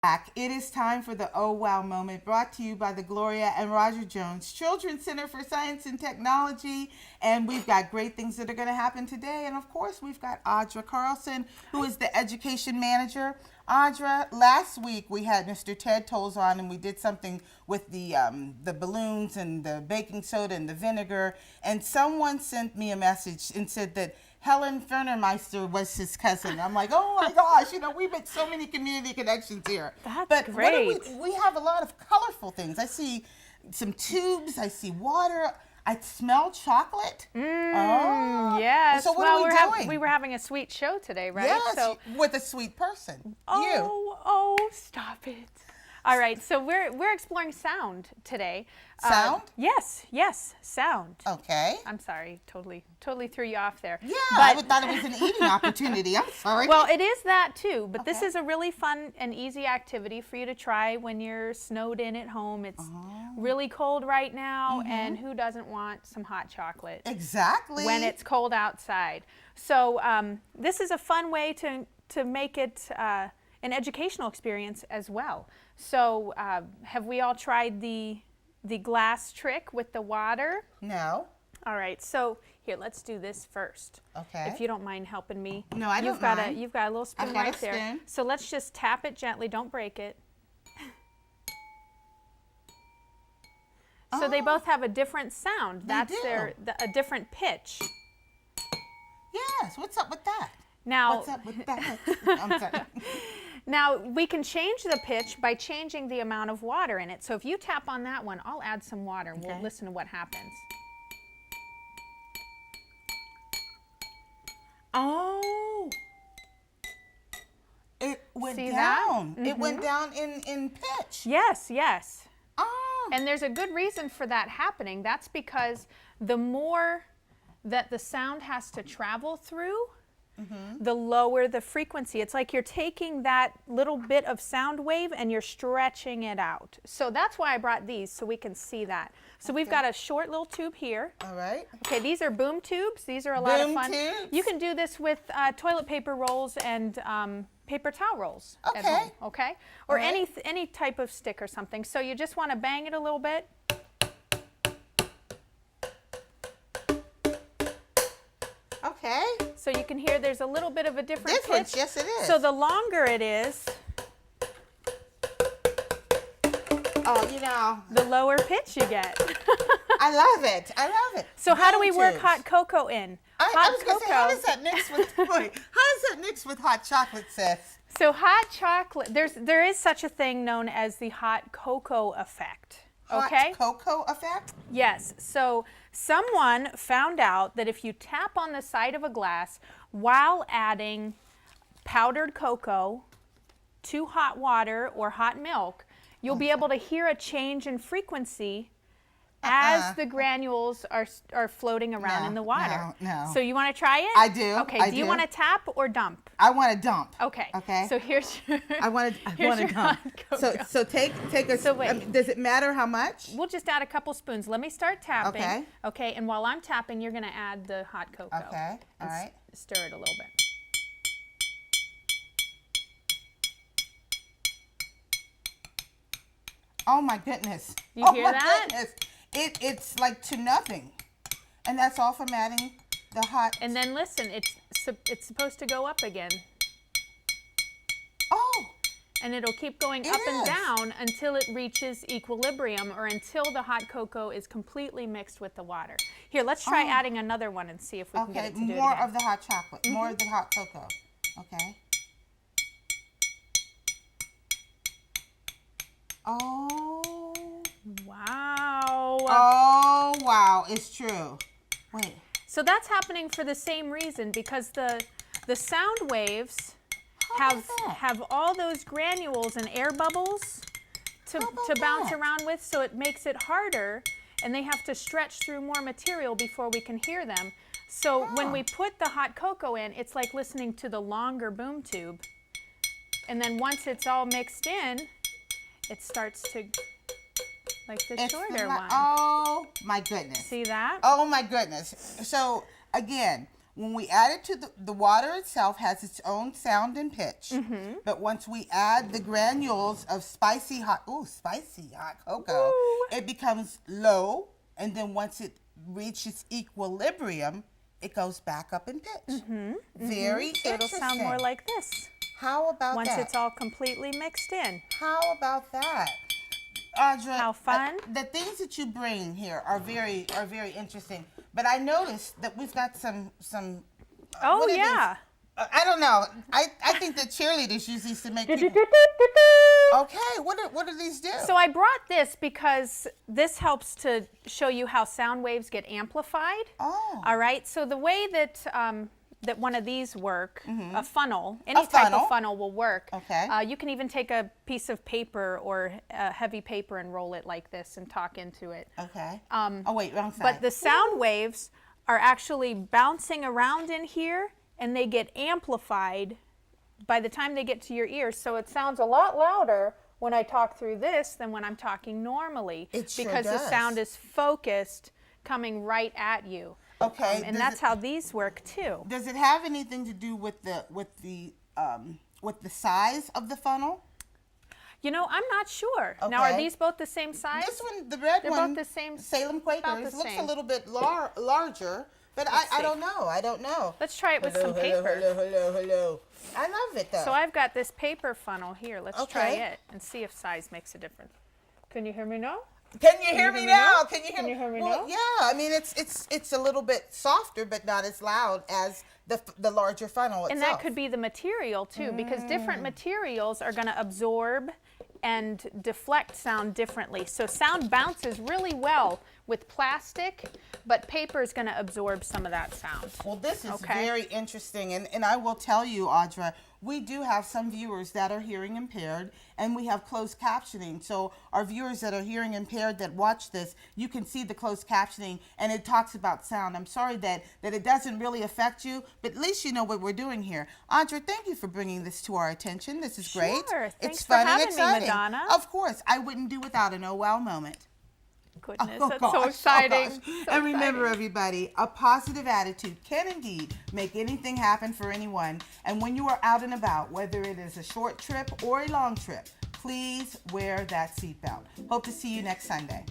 Back. It is time for the Oh Wow moment, brought to you by the Gloria and Roger Jones Children's Center for Science and Technology. And we've got great things that are going to happen today. And of course, we've got Audra Carlson, who is the education manager. Audra, last week we had Mr. Ted Tolles on, and we did something with the balloons and the baking soda and the vinegar. And someone sent me a message and said that Helen Fernermeister was his cousin. I'm like, oh my gosh, we make so many community connections here. That's great. We have a lot of colorful things. I see some tubes, I see water, I smell chocolate. Yes. So what are we doing? We were having a sweet show today, right? Yes, so, with a sweet person. Oh, stop it. All right, so we're exploring sound today. Sound? Yes, sound. Okay. I'm sorry, totally threw you off there. Yeah, I thought it was an eating opportunity. I'm sorry. Well, it is that too, but this Okay. is a really fun and easy activity for you to try when you're snowed in at home. It's really cold right now, and who doesn't want some hot chocolate? Exactly. When it's cold outside. So this is a fun way to make it an educational experience as well. So have we all tried the glass trick with the water? No. All right, so here, let's do this first. Okay. If you don't mind helping me. No, I don't mind. You've got a little spoon I've got right a there. spoon. So let's just tap it gently, don't break it. So they both have a different sound. That's do. a different pitch. Yes. What's up with that? Now, What's up with that? I'm sorry. Now, we can change the pitch by changing the amount of water in it. So if you tap on that one, I'll add some water and we'll listen to what happens. Oh. It went See that? down. It went down in pitch. Yes. Oh. And there's a good reason for that happening. That's because the more that the sound has to travel through, the lower the frequency. It's like you're taking that little bit of sound wave and you're stretching it out. So that's why I brought these, so we can see that. So we've got a short little tube here. All right. Okay, these are boom tubes. These are a lot of Boom fun. tubes? You can do this with toilet paper rolls and paper towel rolls at Okay. home, okay? Or All right. any type of stick or something. So you just want to bang it a little bit. Okay. So you can hear there's a little bit of a different Difference, pitch. yes it is. So the longer it is, Oh, the lower pitch you get. I love it. I love it. So how do we Boom work tubes. hot cocoa in? I Hot was going to say, how does that mix with wait, how does that mix with hot chocolate, sis? So hot chocolate, there is such a thing known as the hot cocoa effect. Okay? Hot cocoa effect? Yes. So someone found out that if you tap on the side of a glass while adding powdered cocoa to hot water or hot milk, you'll be able to hear a change in frequency as the granules are floating around in the water. No. So you want to try it? I do. Okay. I do you do. want to tap or dump? I want to dump. Okay. Okay. So here's your. I want here's to your dump. hot cocoa. So take a. So wait. Does it matter how much? We'll just add a couple spoons. Let me start tapping. Okay. Okay. And while I'm tapping, you're going to add the hot cocoa. Okay. All and right. Stir it a little bit. Oh my goodness. You hear my that? Goodness. It's like to nothing, and that's all from adding the hot. And then listen, it's supposed to go up again. Oh. And it'll keep going It up and is. down until it reaches equilibrium or until the hot cocoa is completely mixed with the water. Here, let's try adding another one and see if we can get Okay. it to do it More again. of the hot chocolate. More of the hot cocoa. Okay. Oh. Wow. Oh wow! It's true. Wait. So that's happening for the same reason, because the sound waves How about that? have all those granules and air bubbles to about bounce that? around with, so it makes it harder, and they have to stretch through more material before we can hear them. So when we put the hot cocoa in, it's like listening to the longer boom tube. And then once it's all mixed in, it starts to, like the It's shorter the one. Oh my goodness. See that? Oh my goodness. So again, When we add it to the water itself has its own sound and pitch. But once we add the granules of spicy hot cocoa, it becomes low. And then once it reaches equilibrium, it goes back up in pitch. Very interesting. So it'll sound more like this How about once that? it's all completely mixed in. How about that? Audra, How fun. The things that you bring here are very interesting. But I noticed that we've got some Oh, what are yeah. these? I don't know. I think the cheerleaders use these to make people. Okay, what do these do? So I brought this because this helps to show you how sound waves get amplified. Oh. All right. So the way that that one of these work, a funnel, any A type funnel. of funnel will work. Okay. You can even take a piece of paper or heavy paper and roll it like this and talk into it. Okay. Oh wait, wrong side. But the sound waves are actually bouncing around in here, and they get amplified by the time they get to your ears. So it sounds a lot louder when I talk through this than when I'm talking normally. It sure because the does. sound is focused coming right at you. Okay. And that's how these work too. Does it have anything to do with the size of the funnel? You know, I'm not sure. Now, are Okay. these both the same size? This one, the red They're one, both the same- Salem about Quakers, the looks a same. little bit larger, but I see. don't know. I don't know. Let's try it with Hello, some hello, paper. hello. I love it though. So I've got this paper funnel here. Let's try Okay. it and see if size makes a difference. Can you hear me now? Can you hear me now? Can Can you hear me well, now? yeah. I mean, it's a little bit softer, but not as loud as the larger funnel itself. And that could be the material too, because different materials are going to absorb and deflect sound differently. So sound bounces really well with plastic, but paper is going to absorb some of that sound. Well, this is Okay. very interesting, and I will tell you, Audra, we do have some viewers that are hearing impaired, and we have closed captioning. So our viewers that are hearing impaired that watch this, you can see the closed captioning, and it talks about sound. I'm sorry that it doesn't really affect you, but at least you know what we're doing here. Audra, thank you for bringing this to our attention. This is great. Sure. It's Thanks for fun and having me, exciting. Madonna. Of course, I wouldn't do without an oh wow moment. Goodness, Oh, that's gosh, so oh, exciting. gosh. So And remember, exciting. everybody, a positive attitude can indeed make anything happen for anyone. And when you are out and about, whether it is a short trip or a long trip, please wear that seatbelt. Hope to see you next Sunday.